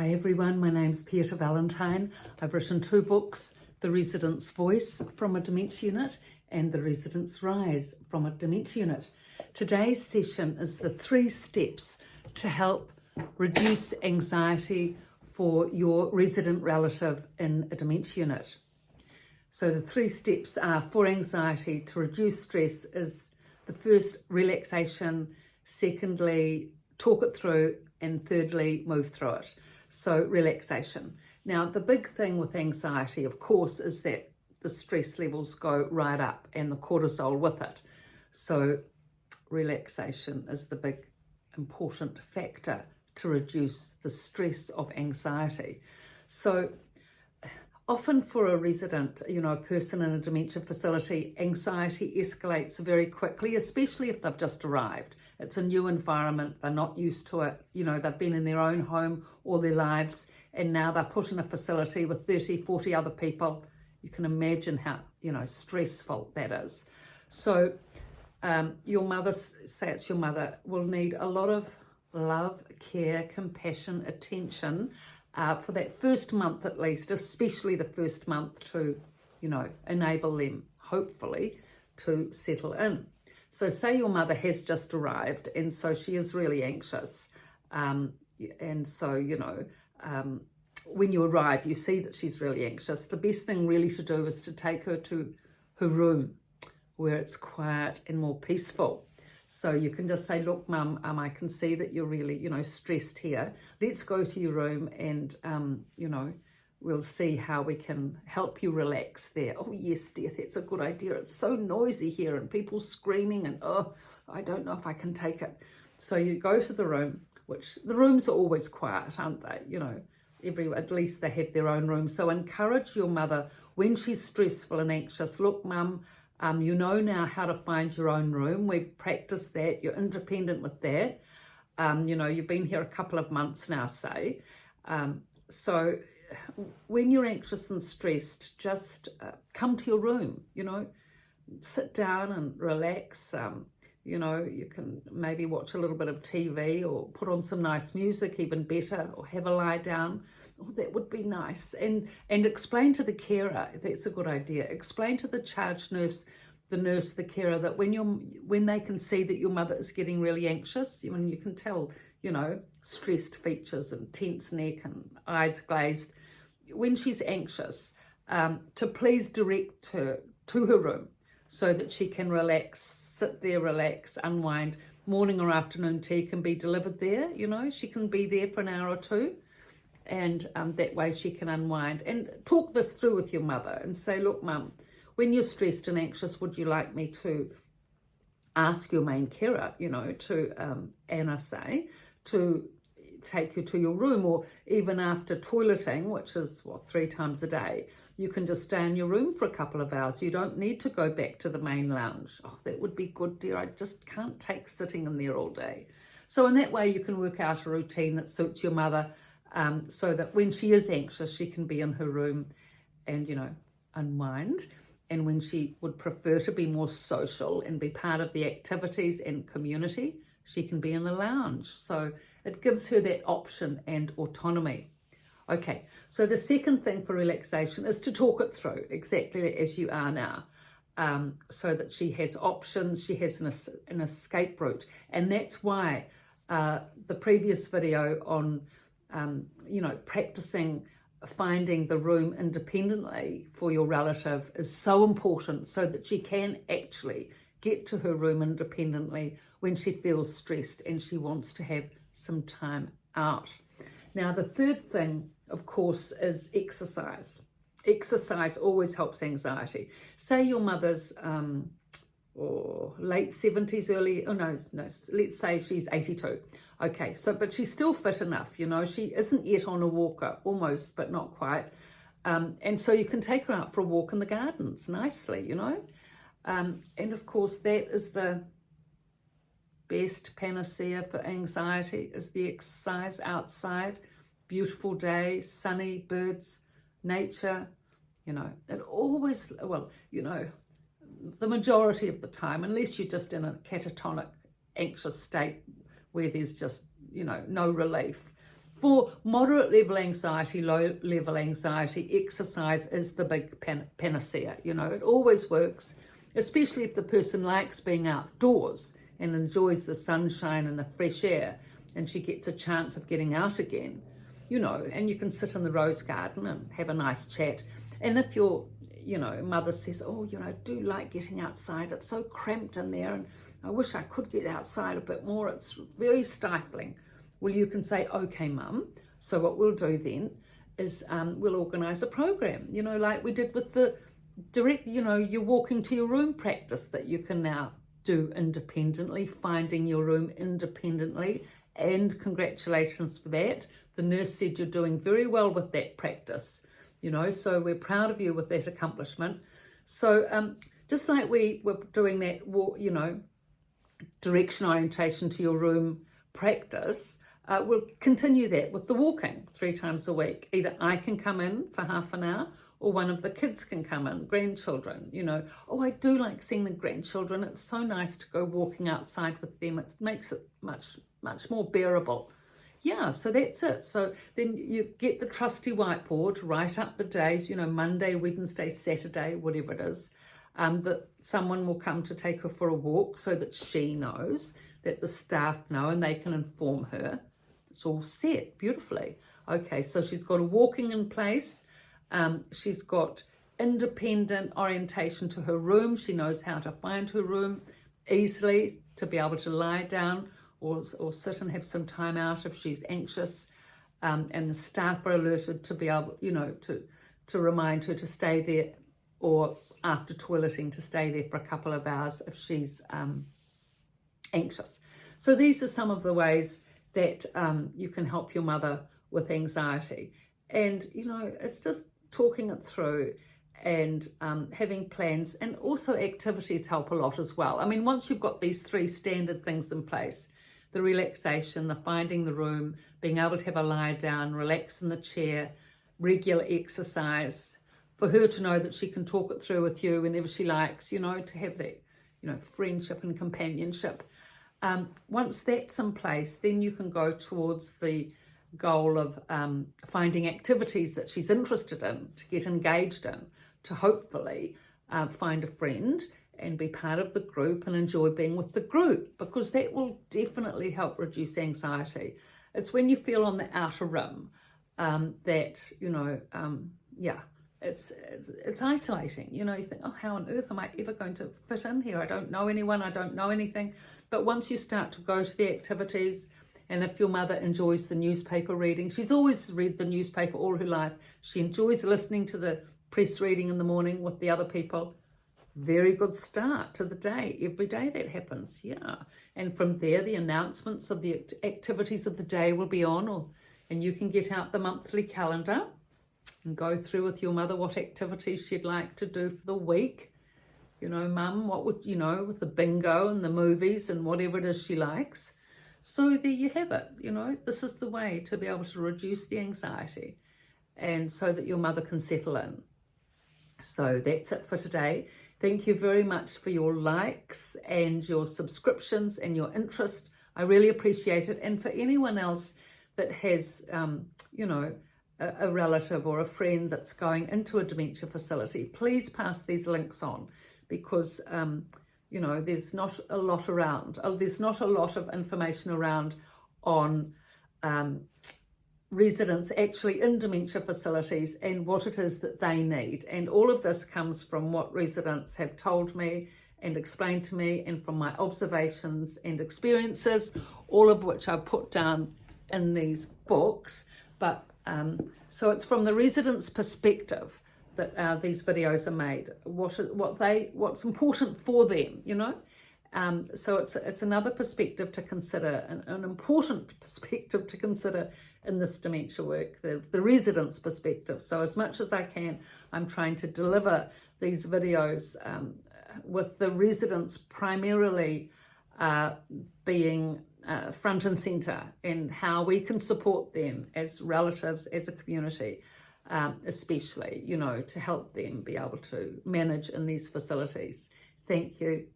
Hi everyone, my name's Pieta Valentine. I've written 2 books, The Resident's Voice from a Dementia Unit and The Resident's Rise from a Dementia Unit. Today's session is the 3 steps to help reduce anxiety for your resident relative in a dementia unit. So the 3 steps are for anxiety to reduce stress is the first, relaxation, secondly, talk it through, and thirdly, move through it. So relaxation. Now, the big thing with anxiety, of course, is that the stress levels go right up and the cortisol with it. So relaxation is the big important factor to reduce the stress of anxiety. So often for a resident, a person in a dementia facility, anxiety escalates very quickly, especially if they've just arrived. It's a new environment, they're not used to it, they've been in their own home all their lives, and now they're put in a facility with 30, 40 other people. You can imagine how, stressful that is. So your mother, say it's your mother, will need a lot of love, care, compassion, attention for that first month at least, especially the first month to, enable them, hopefully, to settle in. So say your mother has just arrived and so she is really anxious. And so, when you arrive, you see that she's really anxious. The best thing really to do is to take her to her room where it's quiet and more peaceful. So you can just say, look, Mum, I can see that you're really, stressed here. Let's go to your room and, we'll see how we can help you relax there. Oh, yes, dear, that's a good idea. It's so noisy here and people screaming and, I don't know if I can take it. So you go to the room, which the rooms are always quiet, aren't they? At least they have their own room. So encourage your mother when she's stressful and anxious. Look, Mum, you know now how to find your own room. We've practiced that. You're independent with that. You've been here a couple of months now, say. So when you're anxious and stressed, just come to your room, sit down and relax. You can maybe watch a little bit of TV or put on some nice music, even better, or have a lie down. Oh, that would be nice. And explain to the carer, that's a good idea. Explain to the charge nurse, the carer, that when they can see that your mother is getting really anxious, when you can tell, stressed features and tense neck and eyes glazed, when she's anxious, to please direct her to her room so that she can relax, sit there, relax, unwind. Morning or afternoon tea can be delivered there, she can be there for an hour or 2, and that way she can unwind. And talk this through with your mother and say, look, Mum, when you're stressed and anxious, would you like me to ask your main carer, Anna, say, to take you to your room, or even after toileting, which is 3 times a day, you can just stay in your room for a couple of hours. You don't need to go back to the main lounge. Oh, that would be good, dear. I just can't take sitting in there all day. So in that way, you can work out a routine that suits your mother, so that when she is anxious, she can be in her room and, unwind. And when she would prefer to be more social and be part of the activities and community, she can be in the lounge. So it gives her that option and autonomy. Okay, so the second thing for relaxation is to talk it through exactly as you are now, so that she has options, she has an escape route. And that's why the previous video on, practicing finding the room independently for your relative is so important, so that she can actually get to her room independently when she feels stressed and she wants to have some time out. Now, the third thing, of course, is exercise. Exercise always helps anxiety. Say your mother's late 70s, let's say she's 82. Okay, but she's still fit enough, she isn't yet on a walker, almost, but not quite. And so you can take her out for a walk in the gardens nicely, and of course, that is the best panacea for anxiety, is the exercise outside. Beautiful day, sunny, birds, nature, it always, the majority of the time, unless you're just in a catatonic, anxious state where there's just, no relief, For moderate level anxiety, low level anxiety, exercise is the big panacea. You know, it always works, especially if the person likes being outdoors and enjoys the sunshine and the fresh air, and she gets a chance of getting out again, you know, and you can sit in the rose garden and have a nice chat. And if your, you know, mother says, oh, you know, I do like getting outside, it's so cramped in there and I wish I could get outside a bit more, it's very stifling. Well, you can say, okay, Mum, so what we'll do then is we'll organise a program, you know, like we did with the direct, you know, your walking to your room practice that you can now do independently, finding your room independently, and congratulations for that. The nurse said you're doing very well with that practice, you know, so we're proud of you with that accomplishment. So just like we were doing that, you know, direction orientation to your room practice, we'll continue that with the walking 3 times a week. Either I can come in for half an hour or one of the kids can come in, grandchildren, you know. Oh, I do like seeing the grandchildren. It's so nice to go walking outside with them. It makes it much more bearable. Yeah, so that's it. So then you get the trusty whiteboard, write up the days, you know, Monday, Wednesday, Saturday, whatever it is, that someone will come to take her for a walk so that she knows, that the staff know, and they can inform her. It's all set beautifully. Okay, so she's got a walking in place. She's got independent orientation to her room. She knows how to find her room easily, to be able to lie down or sit and have some time out if she's anxious. And the staff are alerted to be able, you know, to remind her to stay there, or after toileting to stay there for a couple of hours if she's anxious. So these are some of the ways that you can help your mother with anxiety. And, you know, it's just talking it through and having plans, and also activities help a lot as well. I mean, once you've got these 3 standard things in place, the relaxation, the finding the room, being able to have a lie down, relax in the chair, regular exercise, for her to know that she can talk it through with you whenever she likes, you know, to have that, you know, friendship and companionship. Once that's in place, then you can go towards the goal of finding activities that she's interested in, to get engaged in, to hopefully find a friend and be part of the group and enjoy being with the group, because that will definitely help reduce anxiety. It's when you feel on the outer rim that, you know, yeah, it's isolating. You know, you think, oh, how on earth am I ever going to fit in here? I don't know anyone, I don't know anything. But once you start to go to the activities, and if your mother enjoys the newspaper reading, she's always read the newspaper all her life, she enjoys listening to the press reading in the morning with the other people, very good start to the day. Every day that happens, yeah. And from there, the announcements of the activities of the day will be on, and you can get out the monthly calendar and go through with your mother what activities she'd like to do for the week. You know, Mum, what would, you know, with the bingo and the movies and whatever it is she likes. So there you have it. You know, this is the way to be able to reduce the anxiety, and so that your mother can settle in. So that's it for today. Thank you very much for your likes and your subscriptions and your interest. I really appreciate it. And for anyone else that has, you know, a relative or a friend that's going into a dementia facility, please pass these links on, because, you know, there's not a lot around. There's not a lot of information around on residents actually in dementia facilities and what it is that they need. And all of this comes from what residents have told me and explained to me, and from my observations and experiences, all of which I put down in these books. But so it's from the residents' perspective that these videos are made, what's important for them, you know. So it's another perspective to consider, an important perspective to consider in this dementia work, the residents' perspective. So as much as I can, I'm trying to deliver these videos with the residents primarily being front and centre, and how we can support them as relatives, as a community, especially, you know, to help them be able to manage in these facilities. Thank you.